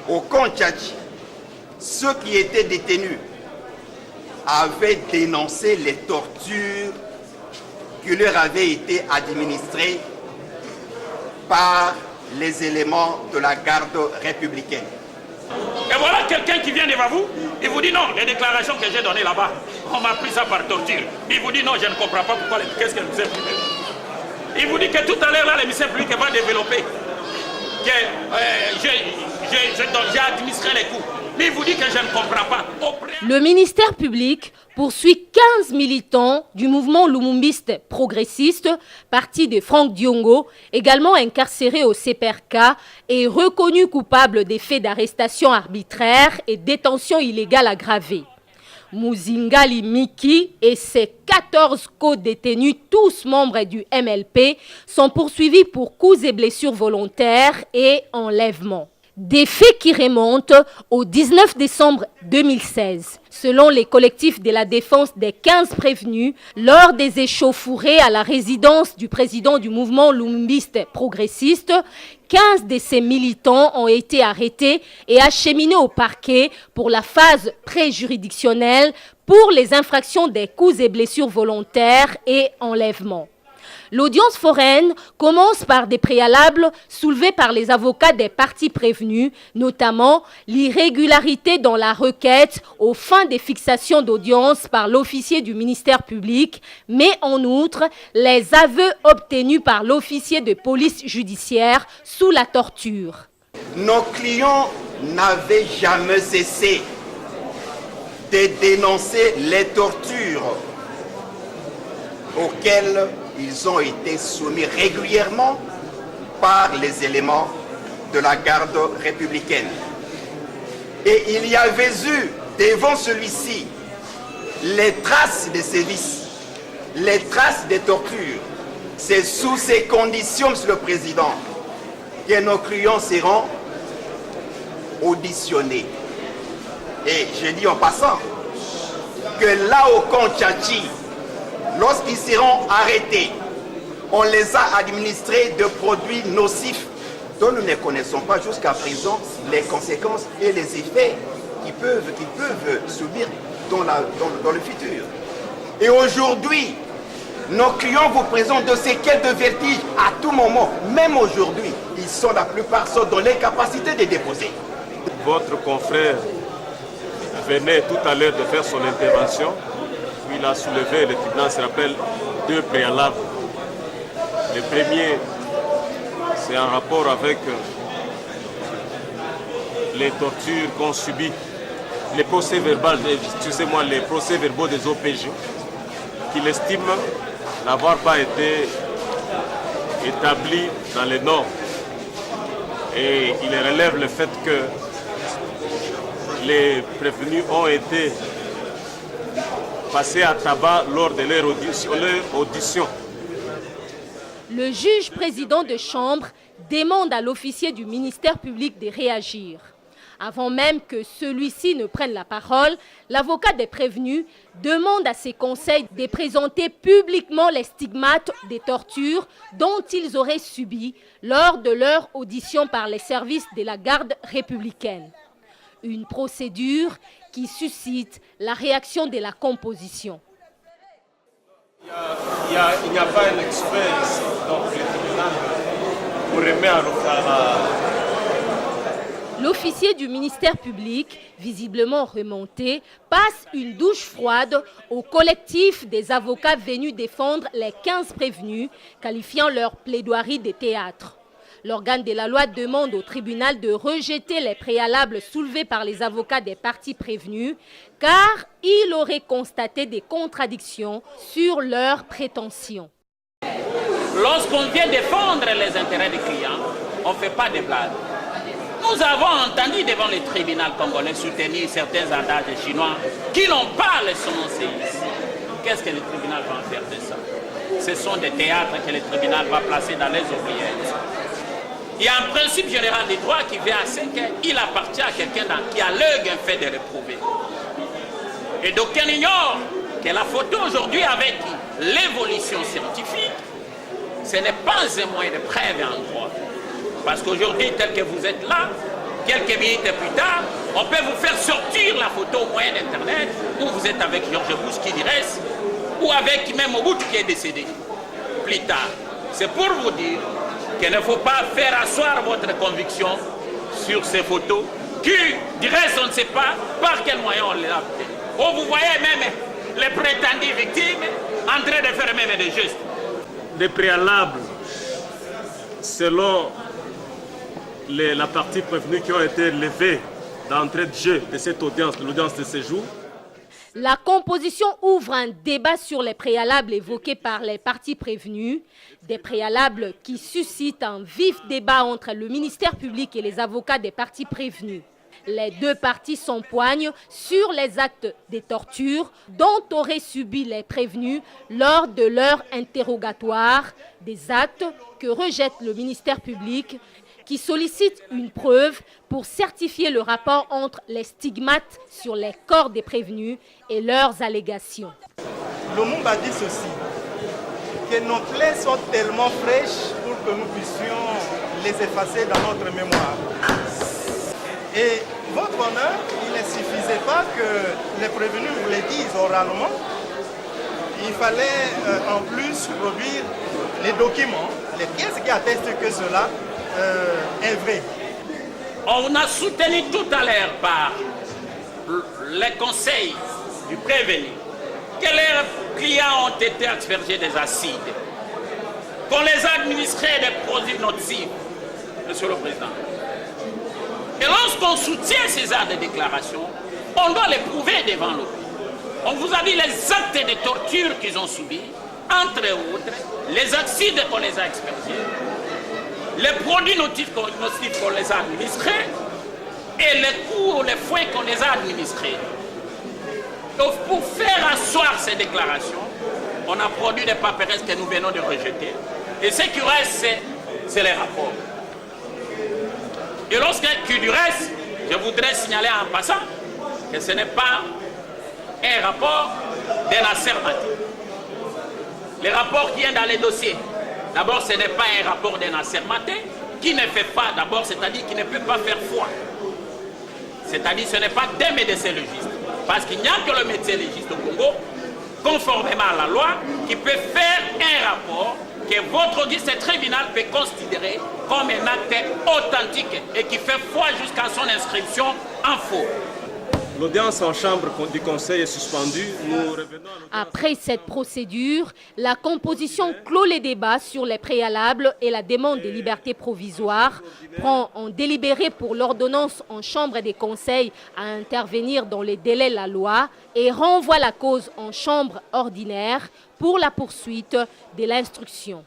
au camp Tchatchi, ceux qui étaient détenus avaient dénoncé les tortures qui leur avaient été administrées par les éléments de la garde républicaine. Et voilà quelqu'un qui vient devant vous, il vous dit non, les déclarations que j'ai données là-bas, on m'a pris ça par torture. Il vous dit non, je ne comprends pas pourquoi, qu'est-ce que le ministère public. Il vous dit que tout à l'heure, là, le ministère public va développer, que j'ai administré les coûts. Mais il vous dit que je ne comprends pas. Le ministère public poursuit 15 militants du mouvement lumumbiste progressiste, parti de Franck Diongo, également incarcéré au CPRK et reconnu coupable des faits d'arrestation arbitraire et détention illégale aggravée. Muzingali Miki et ses 14 co-détenus, tous membres du MLP, sont poursuivis pour coups et blessures volontaires et enlèvement. Des faits qui remontent au 19 décembre 2016. Selon les collectifs de la défense des 15 prévenus, lors des échauffourées à la résidence du président du mouvement lumumbiste progressiste, 15 de ces militants ont été arrêtés et acheminés au parquet pour la phase préjuridictionnelle pour les infractions des coups et blessures volontaires et enlèvement. L'audience foraine commence par des préalables soulevés par les avocats des parties prévenues, notamment l'irrégularité dans la requête aux fins des fixations d'audience par l'officier du ministère public, mais en outre les aveux obtenus par l'officier de police judiciaire sous la torture. Nos clients n'avaient jamais cessé de dénoncer les tortures auxquelles ils ont été soumis régulièrement par les éléments de la garde républicaine. Et il y avait eu devant celui-ci les traces des sévices, les traces des tortures. C'est sous ces conditions, Monsieur le Président, que nos clients seront auditionnés. Et je dis en passant que là au camp Tchatchi, lorsqu'ils seront arrêtés, on les a administrés de produits nocifs dont nous ne connaissons pas jusqu'à présent les conséquences et les effets qu'ils peuvent subir dans le futur. Et aujourd'hui, nos clients vous présentent de séquelles de vertige à tout moment. Même aujourd'hui, la plupart sont dans l'incapacité de déposer. Votre confrère venait tout à l'heure de faire son intervention. Il a soulevé, le tribunal se rappelle, 2 préalables. Le premier, c'est en rapport avec les tortures qu'ont subi les procès-verbaux des OPJ, qu'il estime n'avoir pas été établis dans les normes. Et il relève le fait que les prévenus ont été passés à tabac lors de leur audition. Le juge président de chambre demande à l'officier du ministère public de réagir. Avant même que celui-ci ne prenne la parole, l'avocat des prévenus demande à ses conseils de présenter publiquement les stigmates des tortures dont ils auraient subi lors de leur audition par les services de la garde républicaine. Une procédure qui suscite la réaction de la composition. Il n'y a pas un expert ici, donc le tribunal vous remet à la... L'officier du ministère public, visiblement remonté, passe une douche froide au collectif des avocats venus défendre les 15 prévenus, qualifiant leur plaidoirie de théâtre. L'organe de la loi demande au tribunal de rejeter les préalables soulevés par les avocats des parties prévenues, car il aurait constaté des contradictions sur leurs prétentions. Lorsqu'on vient défendre les intérêts des clients, on ne fait pas de blagues. Nous avons entendu devant le tribunal congolais soutenir certains adages chinois qui n'ont pas le son séisme. Qu'est-ce que le tribunal va en faire de ça? Ce sont des théâtres que le tribunal va placer dans les oubliettes. Il y a un principe général des droits qui vient à ce qu'il appartient à quelqu'un qui a l'œil un fait de réprouver. Et d'aucuns ignorent que la photo aujourd'hui avec l'évolution scientifique, ce n'est pas un moyen de preuve en droit. Parce qu'aujourd'hui, tel que vous êtes là, quelques minutes plus tard, on peut vous faire sortir la photo au moyen d'Internet où vous êtes avec Georges Bush qui reste ou avec même Mobutu qui est décédé plus tard. C'est pour vous dire qu'il ne faut pas faire asseoir votre conviction sur ces photos qui, du reste, on ne sait pas par quel moyen on les a obtenues. Oh, vous voyez même les prétendues victimes en train de faire même des gestes. Des préalables, selon la partie prévenue qui ont été levées d'entrée de jeu de cette audience, l'audience de séjour. La composition ouvre un débat sur les préalables évoqués par les parties prévenues, des préalables qui suscitent un vif débat entre le ministère public et les avocats des parties prévenues. Les deux parties s'empoignent sur les actes des tortures dont auraient subi les prévenus lors de leur interrogatoire, des actes que rejette le ministère public qui sollicite une preuve pour certifier le rapport entre les stigmates sur les corps des prévenus et leurs allégations. Lumumba dit ceci, que nos plaies sont tellement fraîches pour que nous puissions les effacer dans notre mémoire. Et votre honneur, il ne suffisait pas que les prévenus vous le disent oralement, il fallait en plus produire les documents, les pièces qui attestent que cela est vrai. On a soutenu tout à l'heure par les conseils du prévenu que leurs clients ont été aspergés des acides, qu'on les a administrés des produits nocifs, Monsieur le Président. Et lorsqu'on soutient ces actes de déclaration, on doit les prouver devant l'opinion. On vous a dit les actes de torture qu'ils ont subis, entre autres, les acides qu'on les a aspergés, les produits nocifs qu'on les a administrés et les coups ou les fouets qu'on les a administrés. Donc pour faire asseoir ces déclarations, on a produit des paperesses que nous venons de rejeter. Et ce qui reste, c'est les rapports. Et lorsque du reste, je voudrais signaler en passant que ce n'est pas un rapport d'un assermenté. Les rapports qui sont dans les dossiers, d'abord, ce n'est pas un rapport d'un assermenté qui ne fait pas, d'abord, c'est-à-dire qui ne peut pas faire foi. C'est-à-dire ce n'est pas des médecins légistes. Parce qu'il n'y a que le médecin légiste au Congo, conformément à la loi, qui peut faire un rapport que votre auguste tribunal peut considérer comme un acte authentique et qui fait foi jusqu'à son inscription en faux. L'audience en chambre du Conseil est suspendue. Nous revenons Après cette procédure, la composition clôt les débats sur les préalables et la demande de liberté provisoire, prend en délibéré pour l'ordonnance en chambre des conseils à intervenir dans les délais de la loi et renvoie la cause en chambre ordinaire pour la poursuite de l'instruction.